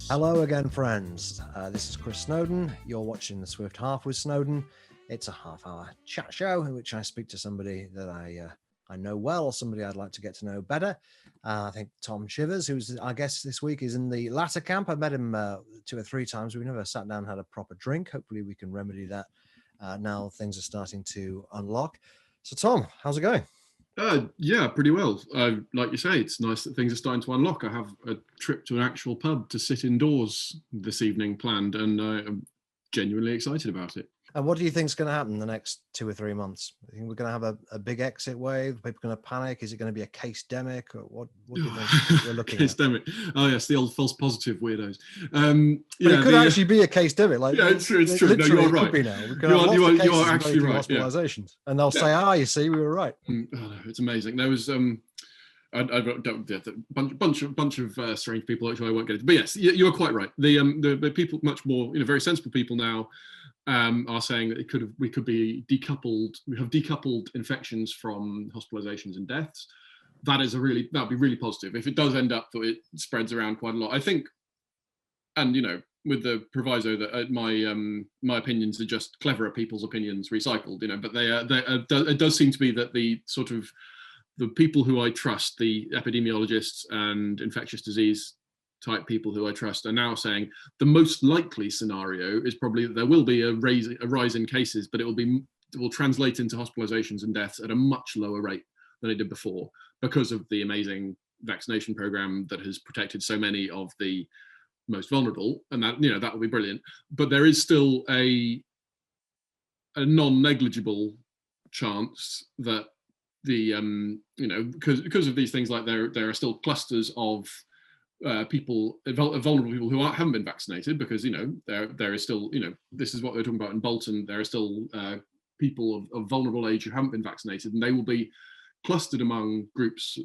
Hello again, friends. This is Chris Snowdon. You're watching The Swift Half with Snowdon. It's a half-hour chat show in which I speak to somebody that I know well, or somebody I'd like to get to know better. I think Tom Chivers, who's our guest this week, is in the latter camp. I've met him 2 or 3 times. We've never sat down and had a proper drink. Hopefully we can remedy that now things are starting to unlock. So Tom, how's it going? Yeah, pretty well. Like you say, it's nice that things are starting to unlock. I have a trip to an actual pub to sit indoors this evening planned, and I'm genuinely excited about it. And what do you think is going to happen in the next 2 or 3 months? You think we're going to have a big exit wave? People going to panic? Is it going to be a case-demic? Or what do you think we're looking at? Case-demic. Oh yes, the old false positive weirdos. But it could actually be a case-demic. Like, yeah, it's true. It's true. No, you are right. You are actually right. Yeah. And they'll say, "You see, we were right." Oh, no, it's amazing. There was a bunch of strange people. Actually, I won't get into. But yes, you are quite right. The people, much more very sensible people now, are saying that we could be decoupled. We have decoupled infections from hospitalizations and deaths. That'd be really positive. If it does end up that it spreads around quite a lot, I think, and with the proviso that my opinions are just cleverer people's opinions recycled, but it does seem to be that the sort of the people who I trust, the epidemiologists and infectious disease type people who I trust, are now saying the most likely scenario is probably that there will be a rise in cases, but it will translate into hospitalizations and deaths at a much lower rate than it did before, because of the amazing vaccination program that has protected so many of the most vulnerable, and that will be brilliant. But there is still a non-negligible chance that the because of these things, like there are still clusters of vulnerable people who haven't been vaccinated, because there is still this is what they're talking about in Bolton. There are still people of vulnerable age who haven't been vaccinated, and they will be clustered among groups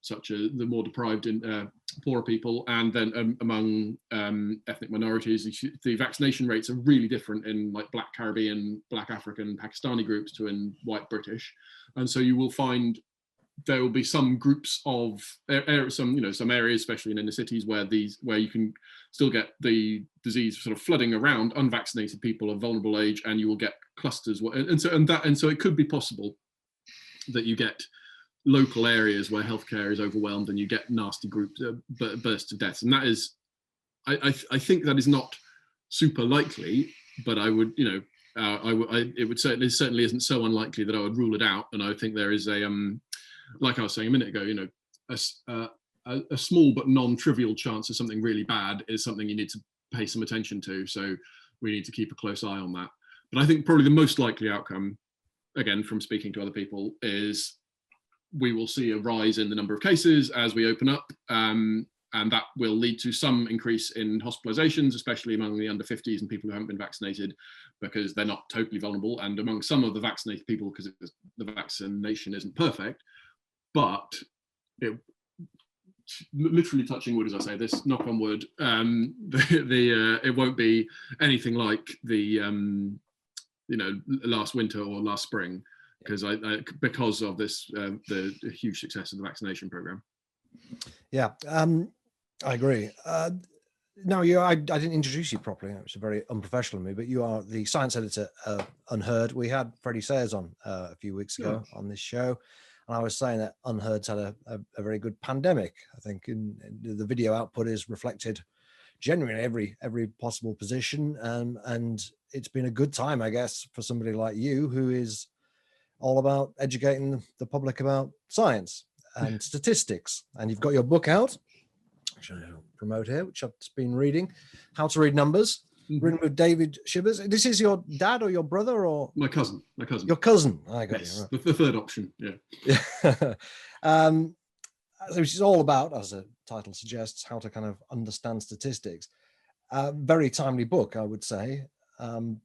such as the more deprived and poorer people, and then among ethnic minorities. The vaccination rates are really different in like Black Caribbean, Black African, Pakistani groups to in white British, and so you will find there will be some groups of some areas, especially in inner cities, where you can still get the disease sort of flooding around unvaccinated people of vulnerable age, and you will get clusters, and so it could be possible that you get local areas where healthcare is overwhelmed and you get nasty groups bursts of deaths. And that is, I think that is not super likely, but I would it certainly isn't so unlikely that I would rule it out. And I think there is like I was saying a minute ago, a small but non-trivial chance of something really bad is something you need to pay some attention to. So we need to keep a close eye on that. But I think probably the most likely outcome, again from speaking to other people, is we will see a rise in the number of cases as we open up, and that will lead to some increase in hospitalizations, especially among the under 50s and people who haven't been vaccinated, because they're not totally vulnerable, and among some of the vaccinated people, because the vaccination isn't perfect. But literally touching wood as I say this, knock on wood, it won't be anything like the last winter or last spring, because of this the huge success of the vaccination program. Yeah, I agree. No, I didn't introduce you properly. It was very unprofessional of me, but you are the science editor of Unheard. We had Freddie Sayers on a few weeks ago on this show, and I was saying that Unheard's had a very good pandemic. I think in the video output is reflected genuinely every possible position, and it's been a good time, I guess, for somebody like you who is all about educating the public about science and statistics. And you've got your book out, which I promote here, which I've just been reading, How to Read Numbers, written with David Chivers. This is your dad or your brother or? My cousin. Your cousin. I got yes, you. Right. The third option, yeah. Which is all about, as the title suggests, how to kind of understand statistics. Very timely book, I would say,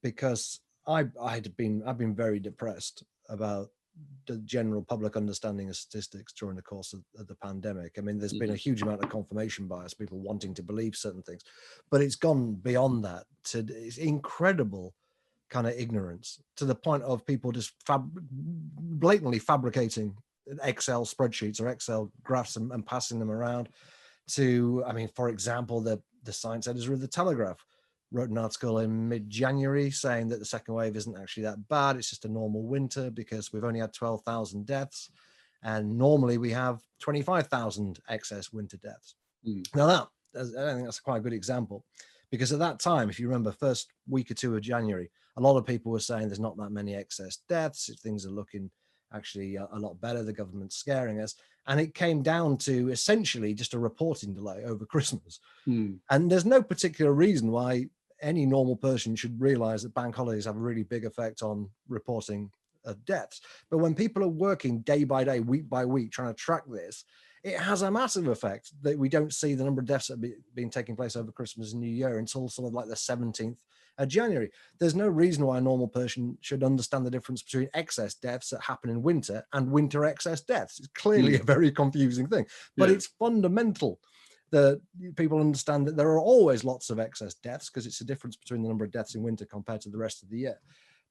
because I've been very depressed about the general public understanding of statistics during the course of the pandemic. I mean, there's been a huge amount of confirmation bias, people wanting to believe certain things, but it's gone beyond that to it's incredible kind of ignorance, to the point of people just blatantly fabricating Excel spreadsheets or Excel graphs and passing them around to, I mean, for example, the the science editor of the Telegraph wrote an article in mid-January saying that the second wave isn't actually that bad. It's just a normal winter because we've only had 12,000 deaths. And normally we have 25,000 excess winter deaths. Now I think that's quite a good example, because at that time, if you remember, first week or two of January, a lot of people were saying there's not that many excess deaths. Things are looking actually a lot better. The government's scaring us. And it came down to essentially just a reporting delay over Christmas. And there's no particular reason why any normal person should realize that bank holidays have a really big effect on reporting of deaths. But when people are working day by day, week by week, trying to track this, it has a massive effect that we don't see the number of deaths that have been taking place over Christmas and New Year until sort of like the 17th of January. There's no reason why a normal person should understand the difference between excess deaths that happen in winter and winter excess deaths. It's clearly a very confusing thing, but it's fundamental that people understand that there are always lots of excess deaths, because it's a difference between the number of deaths in winter compared to the rest of the year.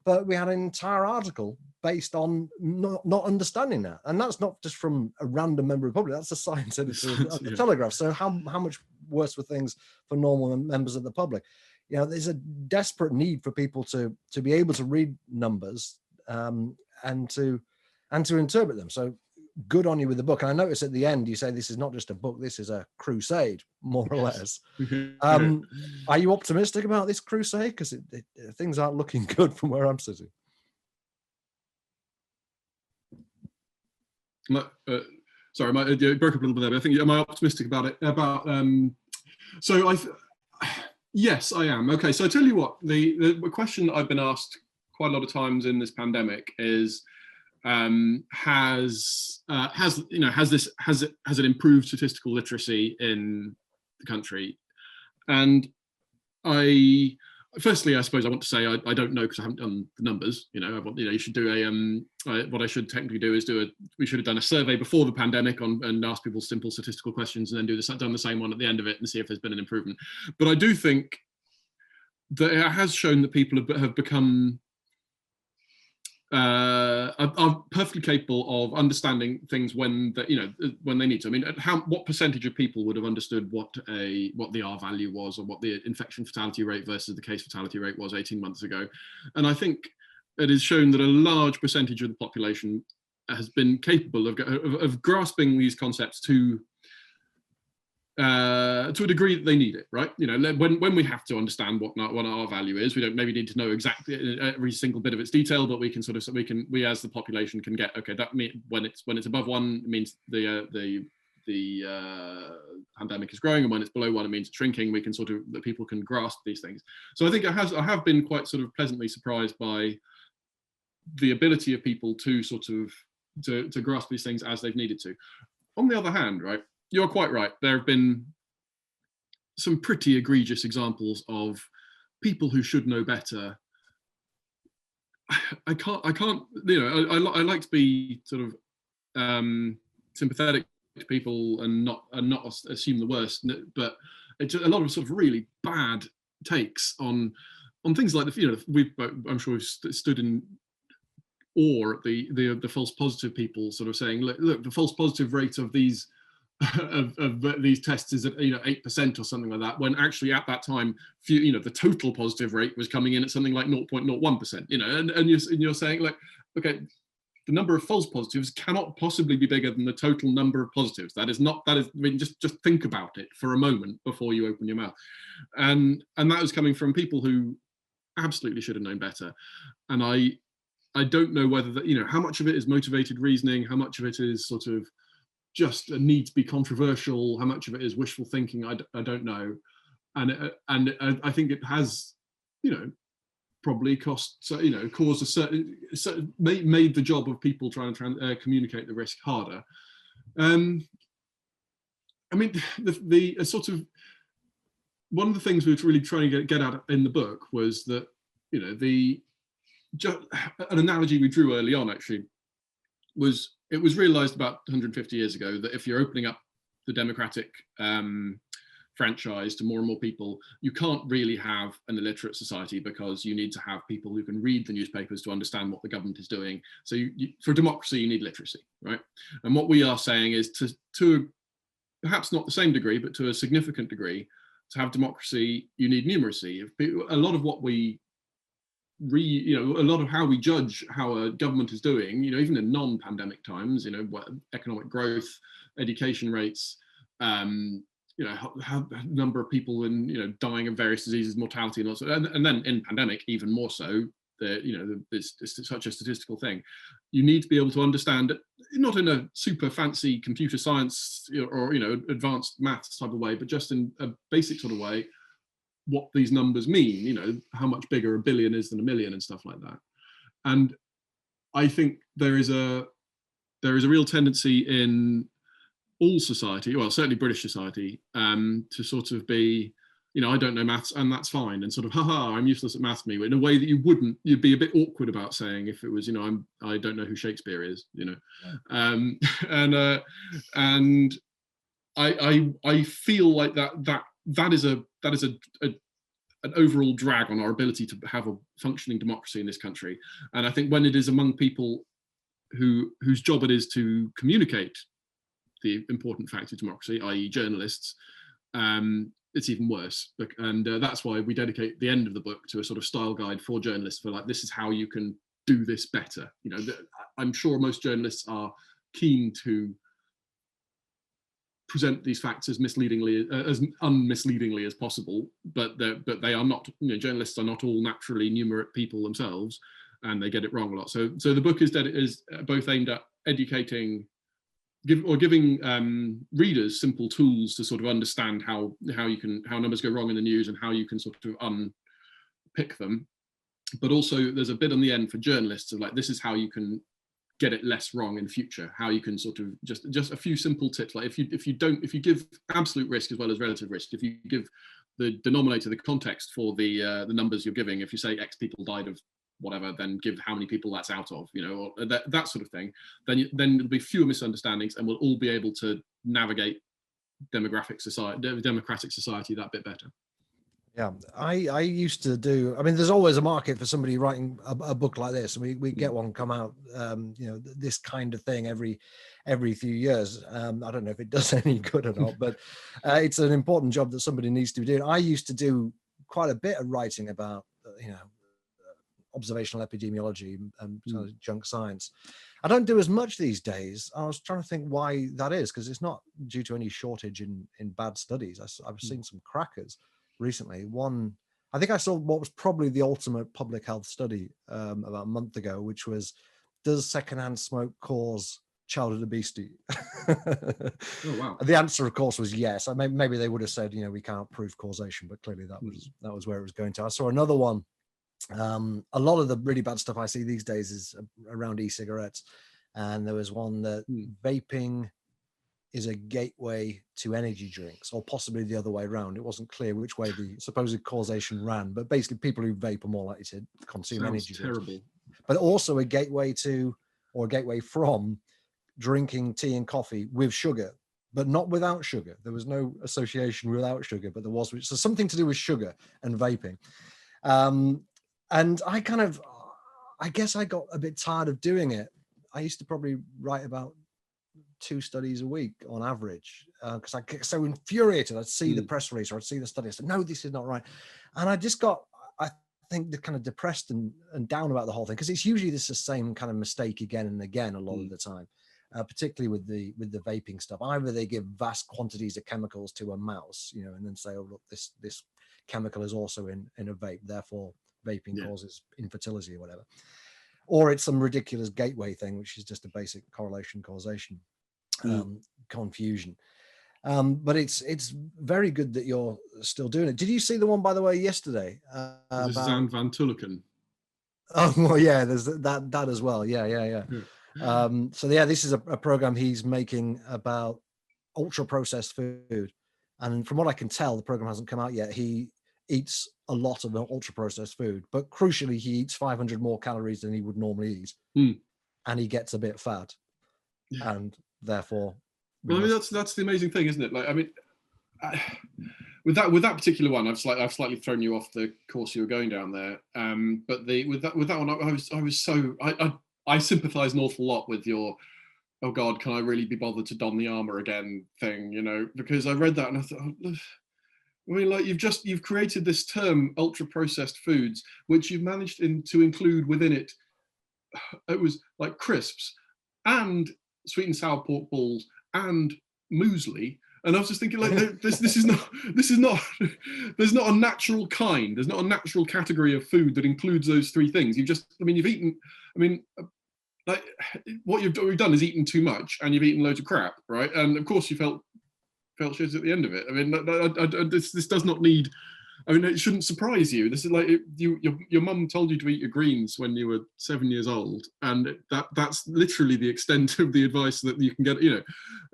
But we had an entire article based on not understanding that. And that's not just from a random member of the public, that's the science editor of the Telegraph. So how much worse were things for normal members of the public? You know, there's a desperate need for people to be able to read numbers and to interpret them. So good on you with the book. And I noticed at the end, you say this is not just a book, this is a crusade, more or less. Are you optimistic about this crusade? Because things aren't looking good from where I'm sitting. Sorry, it broke up a little bit there, but I think, am I optimistic about it? Yes, I am. Okay, so I tell you what, the question that I've been asked quite a lot of times in this pandemic is, has it improved statistical literacy in the country? And firstly, I suppose I want to say I don't know, because I haven't done the numbers. You should do what I should technically do is we should have done a survey before the pandemic and ask people simple statistical questions, and then done the same one at the end of it and see if there's been an improvement. But I do think that it has shown that people have become are perfectly capable of understanding things when they need to. I mean, what percentage of people would have understood what the R value was, or what the infection fatality rate versus the case fatality rate was 18 months ago? And I think it is shown that a large percentage of the population has been capable of grasping these concepts to a degree that they need it, right? When we have to understand what our value is, we don't maybe need to know exactly every single bit of its detail, but we as the population can get, okay, that when it's above 1, it means the pandemic is growing, and when it's below 1, it means it's shrinking. We can that people can grasp these things. So I think I have been quite sort of pleasantly surprised by the ability of people to to grasp these things as they've needed to. On the other hand, right, you're quite right. There have been some pretty egregious examples of people who should know better. I can't. I like to be sort of sympathetic to people and not assume the worst. But it's a lot of sort of really bad takes on things like I'm sure we've stood in awe at the false positive people sort of saying, look, the false positive rate of these of these tests is at 8% or something like that, when actually at that time the total positive rate was coming in at something like 0.01%. And you're saying, like, okay, the number of false positives cannot possibly be bigger than the total number of positives. That is I mean, just think about it for a moment before you open your mouth. And that was coming from people who absolutely should have known better. And I don't know whether that, how much of it is motivated reasoning, how much of it is sort of just a need to be controversial, how much of it is wishful thinking, I don't know. And I think it has, probably caused a certain made the job of people trying to communicate the risk harder. I mean, the sort of one of the things we were really trying to get at in the book was that an analogy we drew early on actually was, it was realized about 150 years ago that if you're opening up the democratic franchise to more and more people, you can't really have an illiterate society, because you need to have people who can read the newspapers to understand what the government is doing. So for democracy, you need literacy, right? And what we are saying is to perhaps not the same degree, but to a significant degree, to have democracy, you need numeracy. A lot of what we a lot of how we judge how a government is doing, even in non-pandemic times, economic growth, education rates, how number of people dying of various diseases, mortality, and also, and then in pandemic even more so. It's such a statistical thing. You need to be able to understand, not in a super fancy computer science or advanced maths type of way, but just in a basic sort of way, what these numbers mean, how much bigger a billion is than a million and stuff like that. And I think there is a real tendency in all society, well, certainly British society, to sort of be, I don't know maths and that's fine, and sort of, haha, I'm useless at maths, me, in a way that you'd be a bit awkward about saying if it was, I don't know who Shakespeare is, and I feel like that is an overall drag on our ability to have a functioning democracy in this country. And I think when it is among people whose job it is to communicate the important fact of democracy, i.e. journalists, it's even worse. And that's why we dedicate the end of the book to a sort of style guide for journalists, for like, this is how you can do this better. I'm sure most journalists are keen to present these facts as unmisleadingly as possible, but they are not. Journalists are not all naturally numerate people themselves, and they get it wrong a lot. So the book is both aimed at educating, giving readers simple tools to sort of understand how numbers go wrong in the news and how you can sort of unpick them. But also there's a bit on the end for journalists of like, this is how you can get it less wrong in future, how you can sort of just a few simple tips, like if you give absolute risk as well as relative risk, if you give the denominator, the context for the numbers you're giving, if you say X people died of whatever, then give how many people that's out of, or that sort of thing, then there'll be fewer misunderstandings, and we'll all be able to navigate democratic society that bit better. Yeah, I used to do, there's always a market for somebody writing a book like this. We get one come out, this kind of thing every few years. I don't know if it does any good or not, but it's an important job that somebody needs to be doing. I used to do quite a bit of writing about, observational epidemiology and junk science. I don't do as much these days. I was trying to think why that is, because it's not due to any shortage in bad studies. I've seen some crackers recently. One, I think I saw what was probably the ultimate public health study about a month ago, which was, does secondhand smoke cause childhood obesity? Oh, wow. The answer, of course, was yes. Maybe they would have said, we can't prove causation, but clearly that was where it was going to. I saw another one. A lot of the really bad stuff I see these days is around e-cigarettes, and there was one that vaping is a gateway to energy drinks, or possibly the other way around. It wasn't clear which way the supposed causation ran, but basically people who vape are more likely to consume energy drinks. Terrible. But also a gateway to, or a gateway from, drinking tea and coffee with sugar, but not without sugar. There was no association without sugar, but there was, so something to do with sugar and vaping. And I guess I got a bit tired of doing it. I used to probably write about 2 studies a week on average, because I get so infuriated. I'd see the press release or I'd see the study. I said, no, this is not right. And I just got, I think, kind of depressed and down about the whole thing, because it's usually the same kind of mistake again and again a lot of the time, particularly with the vaping stuff. Either they give vast quantities of chemicals to a mouse, and then say, oh, look, this chemical is also in a vape, therefore vaping causes infertility or whatever. Or it's some ridiculous gateway thing, which is just a basic correlation causation confusion. But it's very good that you're still doing it. Did you see the one, by the way, yesterday? Zan van Tulleken. Oh, well, yeah, there's that as well. Yeah. So yeah, this is a program he's making about ultra processed food. And from what I can tell, the program hasn't come out yet. He eats a lot of ultra processed food, but crucially, he eats 500 more calories than he would normally eat. And he gets a bit fat. And therefore, well, that's the amazing thing, isn't it? Like, with that particular one, I've slightly thrown you off the course you were going down there. But with that one, I sympathise an awful lot with your, oh God, can I really be bothered to don the armour again thing? Because I read that and I thought, I mean, like you've created this term ultra processed foods, which you've managed to include within it. It was like crisps and sweet and sour pork balls and muesli. And I was just thinking, like, this is not there's not a natural kind, there's not a natural category of food that includes those three things. You've eaten, like what you've done is eaten too much, and you've eaten loads of crap, right? And of course you felt shit at the end of it. I mean, this does not need. I mean, it shouldn't surprise you. This is like your mum told you to eat your greens when you were 7 years old, and that's literally the extent of the advice that you can get. You know,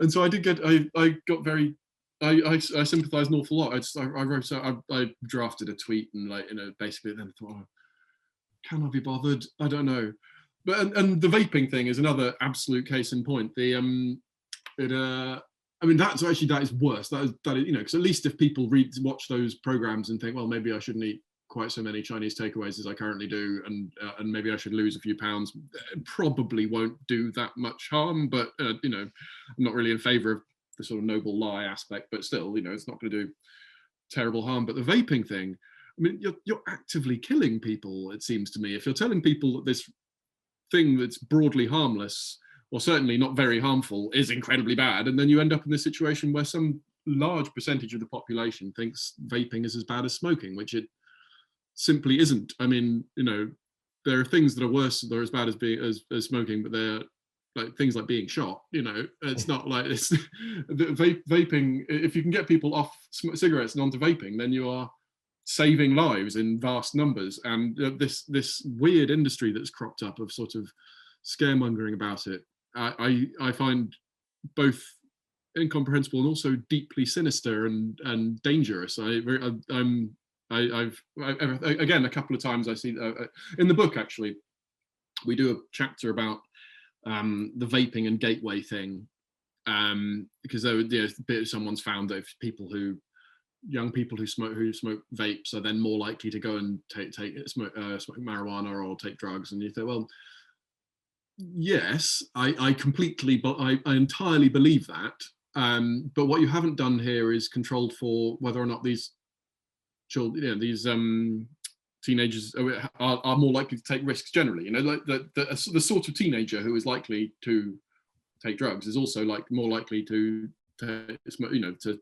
and so I got very. I sympathise an awful lot. I drafted a tweet and, like, you know, basically then thought, oh, can I be bothered? I don't know. But and the vaping thing is another absolute case in point. I mean, that is worse. That is, you know, because at least if people watch those programs and think, well, maybe I shouldn't eat quite so many Chinese takeaways as I currently do, and maybe I should lose a few pounds, it probably won't do that much harm. But you know, I'm not really in favour of the sort of noble lie aspect. But still, you know, it's not going to do terrible harm. But the vaping thing, I mean, you're actively killing people. It seems to me, if you're telling people that this thing that's broadly harmless, or certainly not very harmful, is incredibly bad, and then you end up in this situation where some large percentage of the population thinks vaping is as bad as smoking, which it simply isn't. I mean, you know, there are things that are worse, that are as bad as smoking, but they're like things like being shot. You know, it's not like it's vaping. If you can get people off cigarettes and onto vaping, then you are saving lives in vast numbers. And this weird industry that's cropped up of sort of scaremongering about it, I find both incomprehensible and also deeply sinister and dangerous. I've again, a couple of times I see in the book, actually, we do a chapter about the vaping and gateway thing, because someone's found that if young people who smoke vapes are then more likely to go and smoke marijuana or take drugs, and you think, well, yes, I entirely believe that, but what you haven't done here is controlled for whether or not these children, you know, these teenagers are more likely to take risks generally. You know, like the sort of teenager who is likely to take drugs is also like more likely to you know, to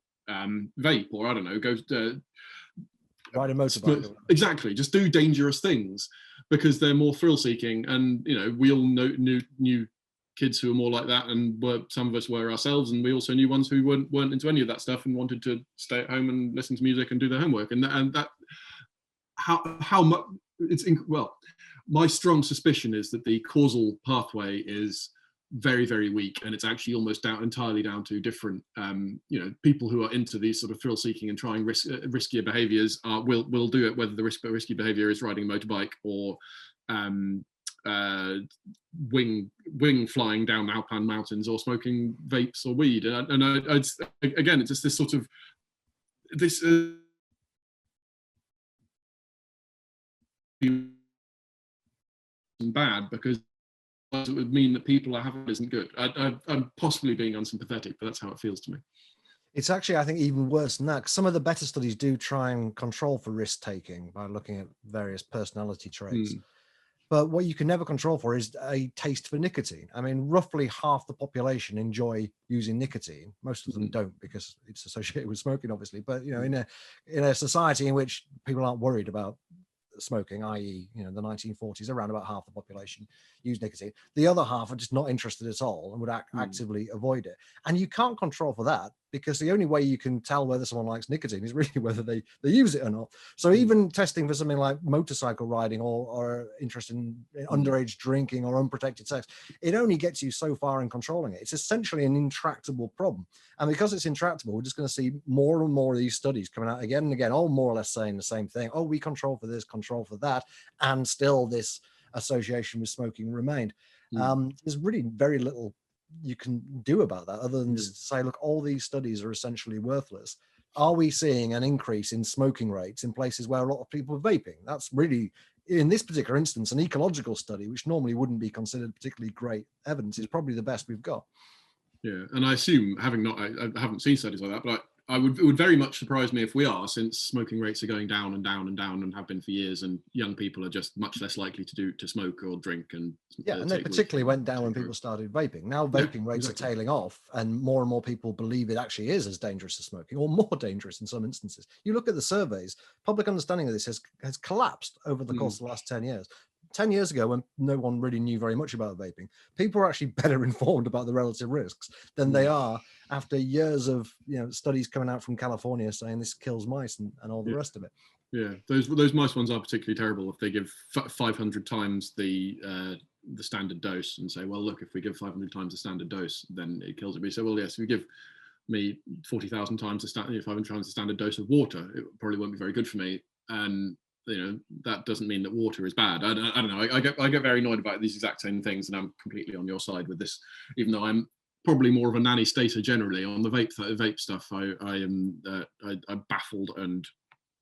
vape, or I don't know, go ride a motorbike. Exactly, just do dangerous things because they're more thrill-seeking. And you know, we all knew kids who were more like that, and some of us were ourselves, and we also knew ones who weren't into any of that stuff and wanted to stay at home and listen to music and do their homework. And that how much well, my strong suspicion is that the causal pathway is very, very weak, and it's actually almost entirely down to different you know, people who are into these sort of thrill-seeking and trying riskier behaviors will do it, whether the risky behavior is riding a motorbike or wing flying down Alpine mountains or smoking vapes or weed. And again, it's just this sort of this bad, because it would mean that people are having isn't good. I'm possibly being unsympathetic, but that's how it feels to me. It's actually, I think, even worse than that. Some of the better studies do try and control for risk taking by looking at various personality traits. But what you can never control for is a taste for nicotine. I mean, roughly half the population enjoy using nicotine. Most of them don't, because it's associated with smoking, obviously. But you know, in a society in which people aren't worried about smoking, i.e., you know, the 1940s, around about half the population use nicotine. The other half are just not interested at all and would actively avoid it. And you can't control for that, because the only way you can tell whether someone likes nicotine is really whether they use it or not. So even testing for something like motorcycle riding or interest in underage drinking or unprotected sex, it only gets you so far in controlling it. It's essentially an intractable problem. And because it's intractable, we're just going to see more and more of these studies coming out again and again, all more or less saying the same thing. Oh, we control for this, control for that, and still this association with smoking remained. There's really very little you can do about that other than just say, look, all these studies are essentially worthless. Are we seeing an increase in smoking rates in places where a lot of people are vaping? That's really, in this particular instance, an ecological study, which normally wouldn't be considered particularly great evidence, is probably the best we've got. Yeah, and I assume, I haven't seen studies like that, but it would very much surprise me if we are, since smoking rates are going down and down and down and have been for years, and young people are just much less likely to smoke or drink. And and they particularly went down when people started vaping. Now vaping rates are tailing off, and more people believe it actually is as dangerous as smoking, or more dangerous in some instances. You look at the surveys, public understanding of this has collapsed over the course of the last 10 years. 10 years ago, when no one really knew very much about vaping, people were actually better informed about the relative risks than they are after years of studies coming out from California saying this kills mice and all the rest of it. Yeah, those mice ones are particularly terrible if they give 500 times the standard dose and say, well, look, if we give 500 times the standard dose, then it kills it. We say, well, yes, if you give me 40,000 times the 500 times the standard dose of water, it probably won't be very good for me. And that doesn't mean that water is bad. I don't know. I get very annoyed about these exact same things, and I'm completely on your side with this, even though I'm probably more of a nanny stater generally on the vape stuff. I'm baffled and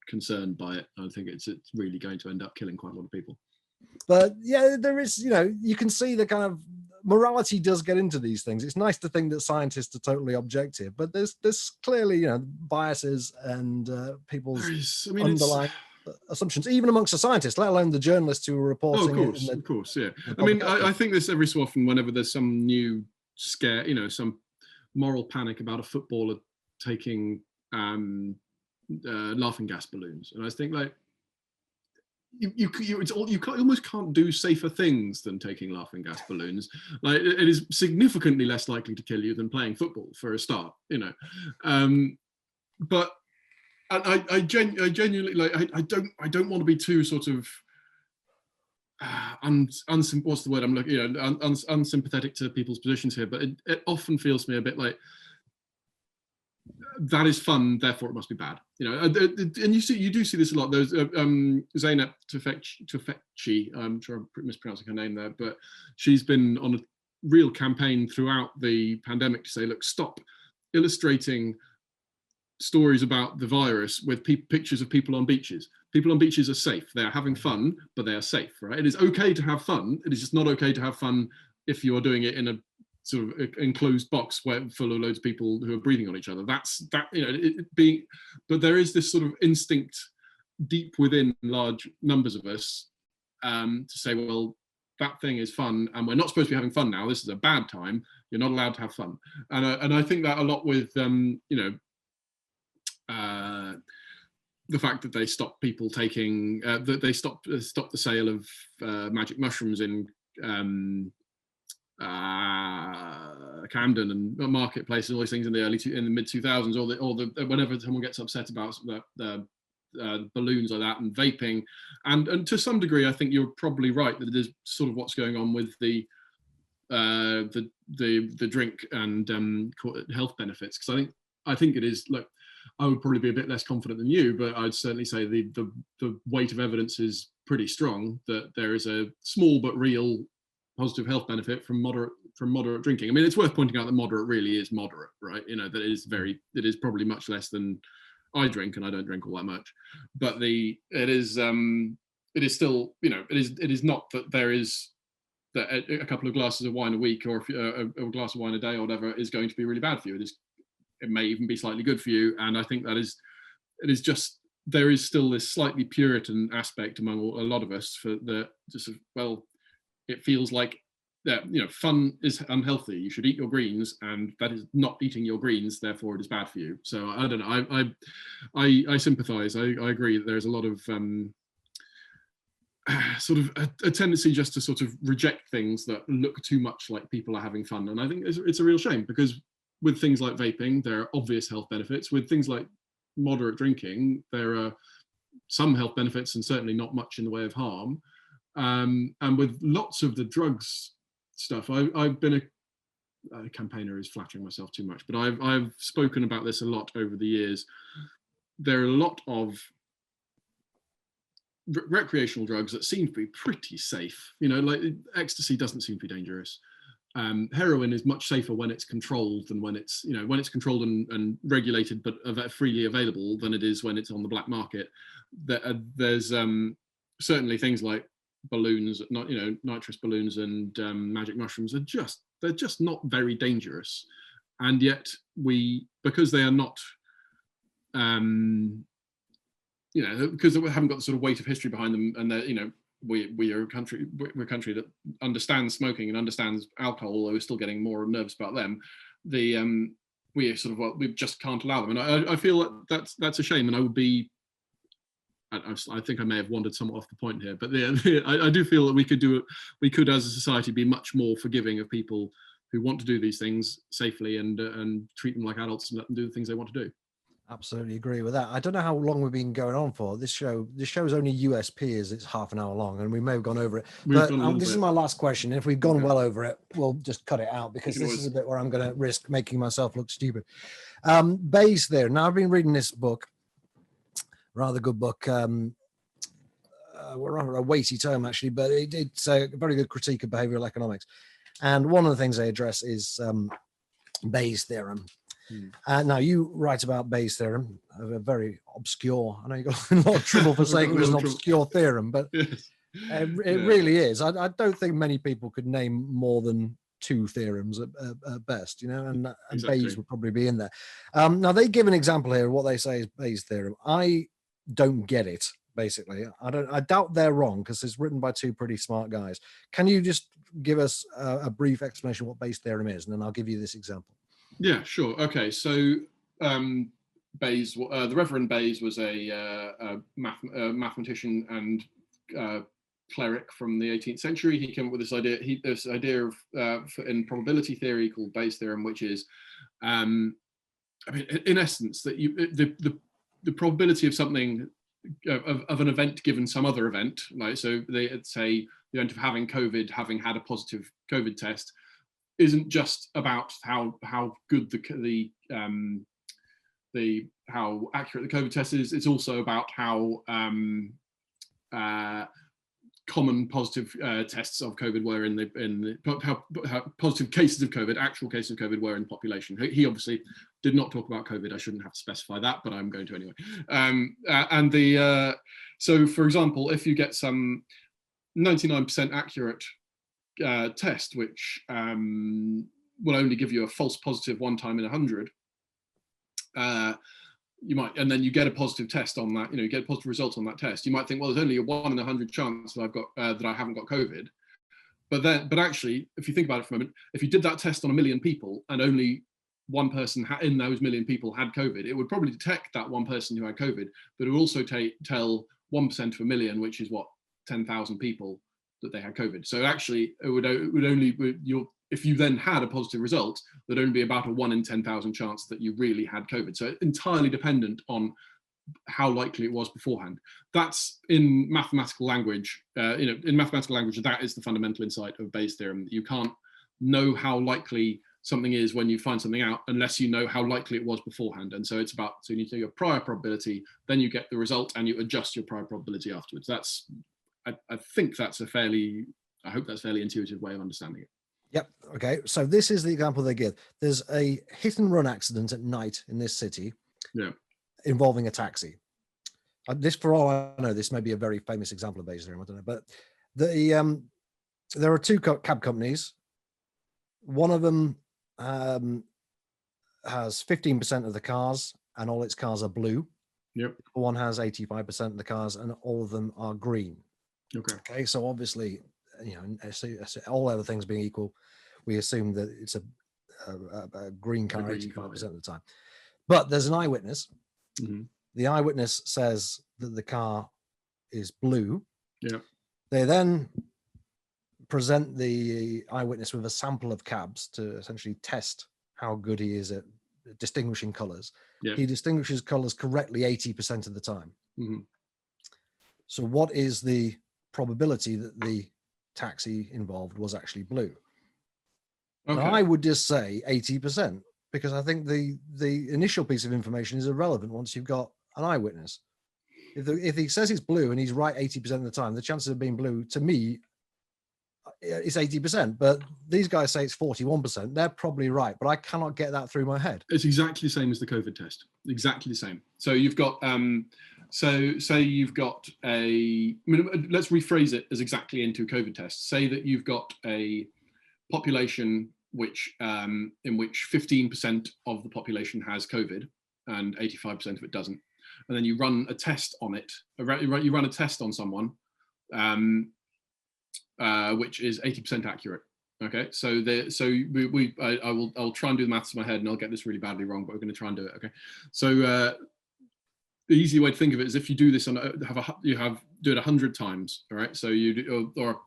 concerned by it. I think it's really going to end up killing quite a lot of people. But yeah, there is, you can see the kind of morality does get into these things. It's nice to think that scientists are totally objective, but there's clearly, biases and people's underlying assumptions, even amongst the scientists, let alone the journalists who are reporting. Of course, yeah. I mean, I think this every so often, whenever there's some new scare, some moral panic about a footballer taking laughing gas balloons, and I think like you almost can't do safer things than taking laughing gas balloons. Like it is significantly less likely to kill you than playing football for a start, but I genuinely like I don't want to be too sort of what's the word I'm looking unsympathetic to people's positions here, but it often feels to me a bit like that is fun, therefore it must be bad, and you do see this a lot. Those Zeynep Tufekci, I'm sure I'm mispronouncing her name there, but she's been on a real campaign throughout the pandemic to say, look, stop illustrating stories about the virus with pictures of people on beaches. People on beaches are safe. They are having fun, but they are safe, right? It is okay to have fun. It is just not okay to have fun if you are doing it in a sort of enclosed box full of loads of people who are breathing on each other. But there is this sort of instinct deep within large numbers of us to say, well, that thing is fun, and we're not supposed to be having fun now. This is a bad time. You're not allowed to have fun. And I think that a lot with the fact that they stopped people taking, that they stopped the sale of magic mushrooms in Camden and marketplaces, all these things in the mid 2000s, or the whenever someone gets upset about the balloons like that and vaping, and to some degree, I think you're probably right that it is sort of what's going on with the drink and health benefits, because I think it is like. I would probably be a bit less confident than you, but I'd certainly say the weight of evidence is pretty strong that there is a small but real positive health benefit from moderate drinking. I mean, it's worth pointing out that moderate really is moderate, right? That it is probably much less than I drink, and I don't drink all that much. But it is still, it is not that there is that a couple of glasses of wine a week or a glass of wine a day or whatever is going to be really bad for you. It may even be slightly good for you, and I think it is just there is still this slightly Puritan aspect among a lot of us for the just well, it feels like that fun is unhealthy. You should eat your greens, and that is not eating your greens, therefore it is bad for you. So I don't know. I sympathise. I agree that there's a lot of sort of a tendency just to sort of reject things that look too much like people are having fun, and I think it's a real shame, because with things like vaping, there are obvious health benefits. With things like moderate drinking, there are some health benefits and certainly not much in the way of harm. And with lots of the drugs stuff, I've been a campaigner is flattering myself too much, but I've spoken about this a lot over the years. There are a lot of recreational drugs that seem to be pretty safe. Like ecstasy doesn't seem to be dangerous. Heroin is much safer when it's controlled than when it's controlled and regulated but freely available than it is when it's on the black market. There's certainly things like balloons, nitrous balloons and magic mushrooms they're just not very dangerous, and yet because they are not because we haven't got the sort of weight of history behind them, and that we're a country that understands smoking and understands alcohol, although we're still getting more nervous about them. We just can't allow them, and I feel that's a shame. And I would be. I think I may have wandered somewhat off the point here, but I do feel that we could as a society be much more forgiving of people who want to do these things safely and treat them like adults and let them do the things they want to do. Absolutely agree with that. I don't know how long we've been going on for. This show is only USP is it's half an hour long, and we may have gone over it. But this is my last question. If we've gone well over it, we'll just cut it out, because this is a bit where I'm going to risk making myself look stupid. Bayes theorem. Now, I've been reading this book, rather good book. Rather a weighty term actually, but it's a very good critique of behavioral economics. And one of the things they address is Bayes theorem. Now, you write about Bayes theorem, a very obscure. I know you got a lot of trouble for saying it was an obscure theorem, but it really is. I don't think many people could name more than 2 theorems at best, and exactly. Bayes would probably be in there. Now, they give an example here of what they say is Bayes theorem. I don't get it. Basically, I doubt they're wrong, because it's written by 2 pretty smart guys. Can you just give us a brief explanation of what Bayes theorem is, and then I'll give you this example. Yeah, sure. Okay, so Bayes, the Reverend Bayes was a mathematician and cleric from the 18th century. He came up with this idea of in probability theory called Bayes theorem, which is, in essence, that the probability of something of an event given some other event, like so they say the event of having COVID, having had a positive COVID test, isn't just about how good how accurate the COVID test is. It's also about how common positive tests of COVID were how positive cases of COVID, actual cases of COVID, were in the population. He obviously did not talk about COVID. I shouldn't have to specify that, but I'm going to anyway. So, for example, if you get some 99% accurate test, which will only give you a false positive 1 time in 100, you might, and then you get a positive test on that. You get a positive result on that test. You might think, well, there's only a 1 in 100 chance that I've got that I haven't got COVID. But actually, if you think about it for a moment, if you did that test on 1 million people and only one person in those 1 million people had COVID, it would probably detect that one person who had COVID, but it would also tell 1% of a million, which is what, 10,000 people, that they had COVID. So actually, it would only, if you then had a positive result, there'd only be about a 1 in 10,000 chance that you really had COVID. So entirely dependent on how likely it was beforehand. That's in mathematical language. In mathematical language, that is the fundamental insight of Bayes' theorem. You can't know how likely something is when you find something out unless you know how likely it was beforehand. And so it's about, so you need to know your prior probability, then you get the result and you adjust your prior probability afterwards. I think that's I hope that's a fairly intuitive way of understanding it. Yep. Okay. So this is the example they give. There's a hit and run accident at night in this city. Yeah. Involving a taxi. This, for all I know, this may be a very famous example of Bayes' theorem. I don't know, but there are 2 cab companies. One of them has 15% of the cars, and all its cars are blue. Yep. One has 85% of the cars, and all of them are green. Okay. So obviously, all other things being equal, we assume that it's a green car 85% of the time. But there's an eyewitness. Mm-hmm. The eyewitness says that the car is blue. Yeah. They then present the eyewitness with a sample of cabs to essentially test how good he is at distinguishing colors. Yeah. He distinguishes colors correctly 80% of the time. Mm-hmm. So what is the probability that the taxi involved was actually blue? Okay. I would just say 80%, because I think the initial piece of information is irrelevant once you've got an eyewitness. If he says it's blue and he's right 80% of the time, the chances of being blue, to me, it's 80%. But these guys say it's 41%. They're probably right, but I cannot get that through my head. It's exactly the same as the COVID test. Exactly the same. So you've got so say you've got let's rephrase it as exactly into a COVID test. Say that you've got a population in which 15% of the population has COVID, and 85% of it doesn't. And then you run a test on it. You run a test on someone, which is 80% accurate. Okay, so I'll try and do the maths in my head, and I'll get this really badly wrong, but we're going to try and do it. Okay, so the easy way to think of it is if you do this on do it 100 times. All right, so you do, or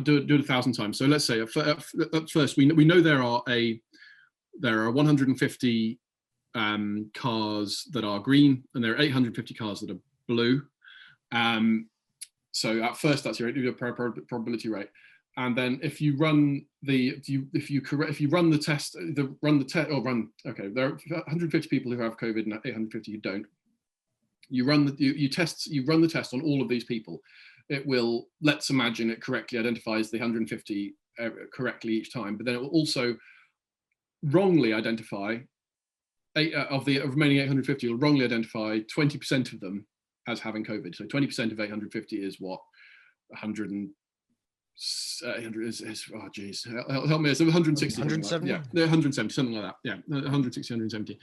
do it 1,000 times. So let's say at first we know there are 150 cars that are green, and there are 850 cars that are blue. So at first that's your probability rate, and then if you run the test, there are 150 people who have COVID and 850 who don't. You run the test on all of these people. It will, let's imagine, it correctly identifies the 150 correctly each time, but then it will also wrongly identify of the remaining 850. It will wrongly identify 20% of them as having COVID. So 20% of 850 is what? 100 and 800 is oh geez, help me. It's 160. 170. Yeah, 170, something like that. Yeah, 160, 170.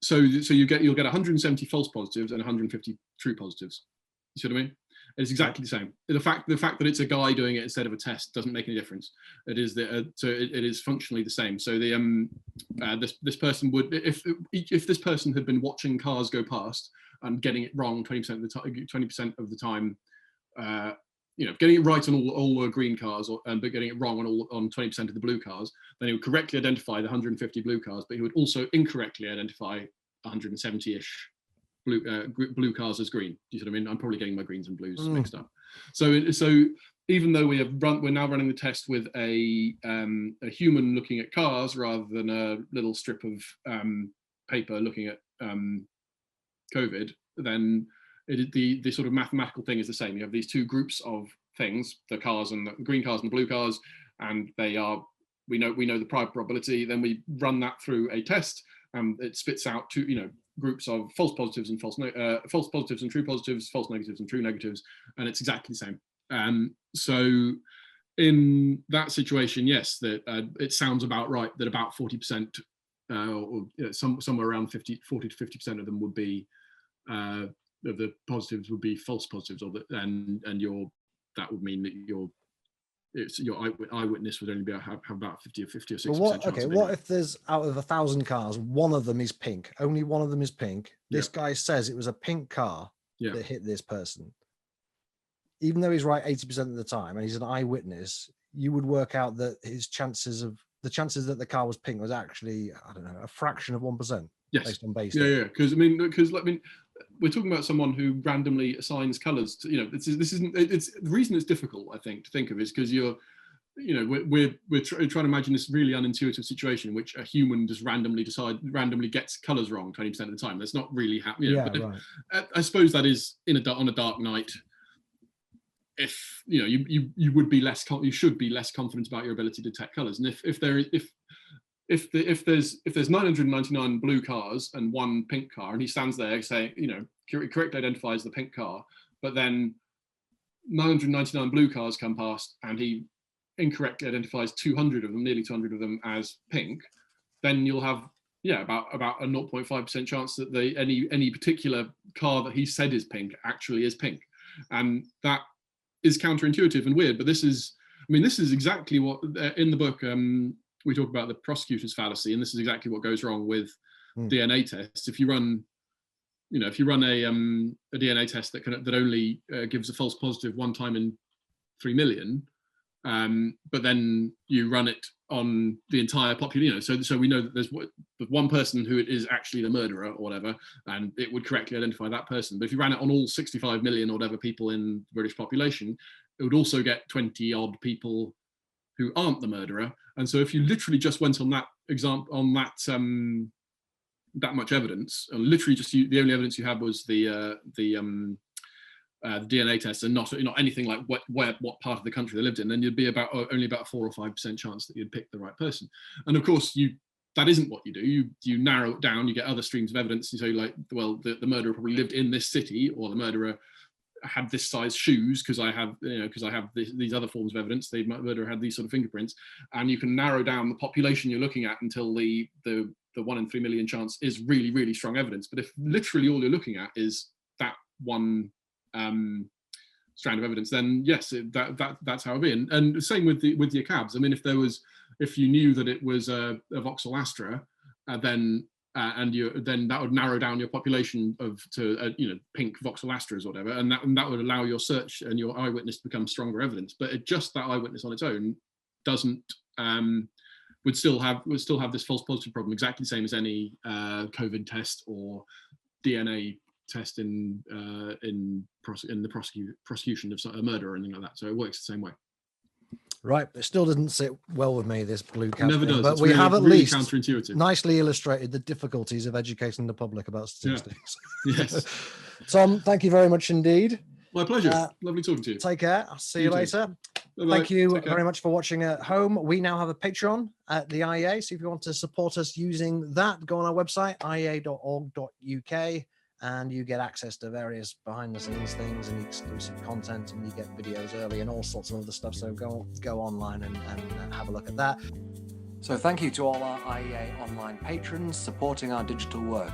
So you'll get 170 false positives and 150 true positives. You see what I mean? It's exactly the same. The fact that it's a guy doing it instead of a test doesn't make any difference. It is it is functionally the same. So this person would, if this person had been watching cars go past and getting it wrong 20% of the time, 20% of the time, getting it right on all the green cars, but getting it wrong on 20% of the blue cars, then he would correctly identify the 150 blue cars, but he would also incorrectly identify 170-ish blue cars as green. Do you see what I mean? I'm probably getting my greens and blues mixed up. So even though we're now running the test with a human looking at cars rather than a little strip of paper looking at COVID, then the sort of mathematical thing is the same. You have these two groups of things, the cars and the green cars and the blue cars, and we know the prior probability. Then we run that through a test, and it spits out two groups of false positives and false positives and true positives, false negatives and true negatives, and it's exactly the same. So in that situation, yes, that it sounds about right that about 40%, somewhere around 40 to 50% of them would be of the positives would be false positives, and that would mean that your eyewitness would only have about 50 or 60%. Okay, what if there's, out of 1,000 cars, one of them is pink? Only one of them is pink. This guy says it was a pink car that hit this person. Even though he's right 80% of the time and he's an eyewitness, you would work out that the chances that the car was pink was actually, I don't know, a fraction of 1%. Yes. Based on base. Yeah. Because we're talking about someone who randomly assigns colours to, it's the reason it's difficult, I think, to think of is because we're trying to imagine this really unintuitive situation in which a human just randomly gets colours wrong 20% of the time. That's not really happening. Right. I suppose that is on a dark night. If you would be less, you should be less confident about your ability to detect colours, and if there's 999 blue cars and one pink car, and he stands there saying, correctly identifies the pink car, but then 999 blue cars come past and he incorrectly identifies 200 of them, nearly 200 of them as pink, then you'll have about a 0.5% chance that any particular car that he said is pink actually is pink, and that is counterintuitive and weird. But this is exactly what in the book. We talk about the prosecutor's fallacy, and this is exactly what goes wrong with DNA tests. If you run, a DNA test that only gives a false positive one time in 3 million, but then you run it on the entire population, so we know that there's one person who is actually the murderer or whatever, and it would correctly identify that person. But if you ran it on all 65 million or whatever people in the British population, it would also get 20 odd people who aren't the murderer. And so if you literally just went on that example, on that much evidence, and literally just the only evidence you had was the DNA test, and not anything like what part of the country they lived in, then you'd be only about 4 or 5% chance that you'd pick the right person. And of course, that isn't what you do. You narrow it down. You get other streams of evidence. You say, like, well, the murderer probably lived in this city, or the murderer had this size shoes because I have these other forms of evidence. The murderer had these sort of fingerprints, and you can narrow down the population you're looking at until the the 1 in 3 million chance is really, really strong evidence. But if literally all you're looking at is that one strand of evidence, then yes, that's how it be. And the same with your cabs. I mean, if you knew that it was a Vauxhall Astra, then that would narrow down your population to pink Vauxhall Astras or whatever, and that would allow your search and your eyewitness to become stronger evidence. But just that eyewitness on its own doesn't would still have this false positive problem, exactly the same as any COVID test or DNA test in the prosecution of a murder or anything like that. So it works the same way. Right, it still doesn't sit well with me, this blue cap. It never does. But it's we really, have at really least counterintuitive. nicely illustrated the difficulties of educating the public about statistics. Yeah. Yes. Tom, thank you very much indeed. My pleasure. Lovely talking to you. Take care. I'll see you later. Bye-bye. Thank you very much for watching at home. We now have a Patreon at the IEA. So if you want to support us using that, go on our website, iea.org.uk. And you get access to various behind the scenes things and exclusive content, and you get videos early and all sorts of other stuff. So go online and have a look at that. So thank you to all our IEA online patrons supporting our digital work,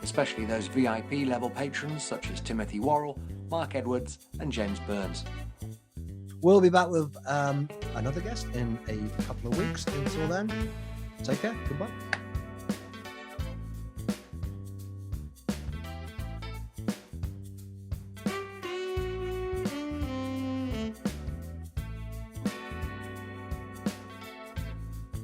especially those VIP level patrons such as Timothy Worrell, Mark Edwards and James Burns. We'll be back with another guest in a couple of weeks. Until then, take care. Goodbye.